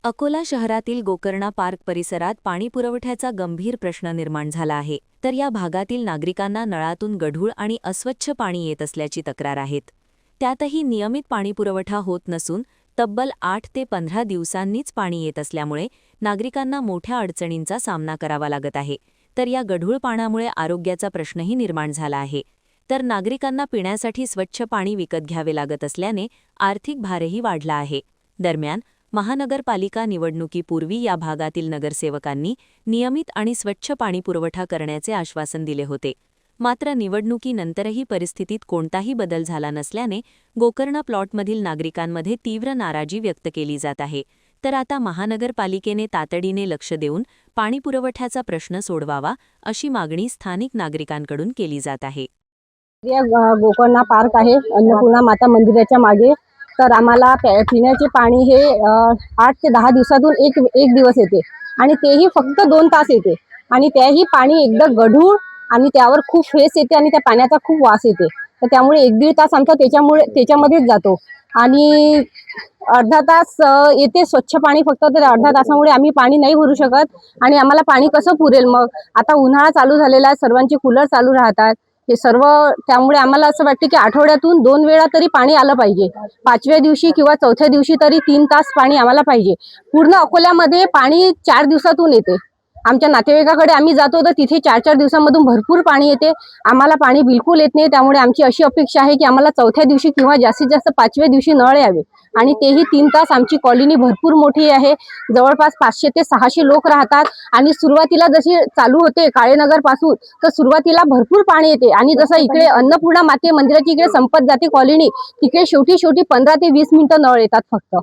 अकोला शहरातील गोकर्णा पार्क परिसरात पाणी पुरवठ्याचा गंभीर प्रश्न निर्माण झाला आहे। तर या भागातील नागरिकांना नळातून गढूळ आणि अस्वच्छ पाणी येत असल्याची तक्रार आहेत। त्यातही नियमित पाणीपुरवठा होत नसून तब्बल 8 ते 15 दिवसांनीच पाणी येत असल्यामुळे नागरिकांना मोठ्या अडचणींचा सामना करावा लागत आहे। तर या गढूळ पाण्यामुळे आरोग्याचा प्रश्नही निर्माण झाला आहे। तर नागरिकांना पिण्यासाठी स्वच्छ पाणी विकत घ्यावे लागत असल्याने आर्थिक भारही वाढला आहे। दरम्यान महानगरपालिका निवडणुकीपूर्वी या भागातील नगरसेवकांनी नियमित आणि स्वच्छ पाणीपुरवठा करण्याचे आश्वासन दिले होते। मात्र निवडणुकीनंतरही परिस्थितीत कोणताही बदल झाला नसल्याने गोकर्णा प्लॉटमधील नागरिकांमध्ये तीव्र नाराजी व्यक्त केली जात आहे। तर आता महानगरपालिकेने तातडीने लक्ष देऊन पाणीपुरवठ्याचा प्रश्न सोडवावा अशी मागणी स्थानिक नागरिकांकडून केली जात आहे। गोकर्णा पार्क आहे अन्नपूर्णा माता मंदिराच्या मागे। तर आम्हाला पिण्याचे पाणी हे 8 ते 10 दिवसातून एक दिवस येते आणि तेही फक्त 2 तास येते आणि त्याही पाणी एकदम गढूळ आणि त्यावर खूप फेस येते आणि त्या पाण्याचा खूप वास येते। तर त्यामुळे 1-1.5 तास आमचा त्याच्यामध्येच जातो आणि अर्धा तास येते स्वच्छ पाणी फक्त। तर अर्धा तासामुळे आम्ही पाणी नाही भरू शकत आणि आम्हाला पाणी कसं पुरेल मग? आता उन्हाळा चालू झालेला आहे, सर्वांचे कूलर चालू राहतात हे सर्व। त्यामुळे आम्हाला असं वाटतं की आठवड्यातून 2 वेळा तरी पाणी आलं पाहिजे। 5व्या दिवशी किंवा 4थ्या दिवशी तरी 3 तास पाणी आम्हाला पाहिजे। पूर्ण अकोल्यामध्ये पाणी 4 दिवसातून येते। आमच्या नातेवाईकाकडे आम्ही जातो तर तिथे 4-4 दिवसांमधून भरपूर पाणी येते। आम्हाला पाणी बिलकुल येत नाही। त्यामुळे आमची अशी अपेक्षा आहे की आम्हाला 4थ्या दिवशी किंवा जास्तीत जास्त 5व्या दिवशी नळ यावे आणि तेही 3 तास। आमची कॉलनी भरपूर मोठी आहे, जवळपास 500 ते 600 लोक राहतात आणि सुरुवातीला जशी चालू होते काळेनगर पासून तर सुरुवातीला भरपूर पाणी येते आणि जसं इकडे अन्नपूर्णा माते मंदिराची इकडे संपत जाते कॉलनी, तिकडे शेवटी 15 ते 20 मिनिटं नळ येतात फक्त।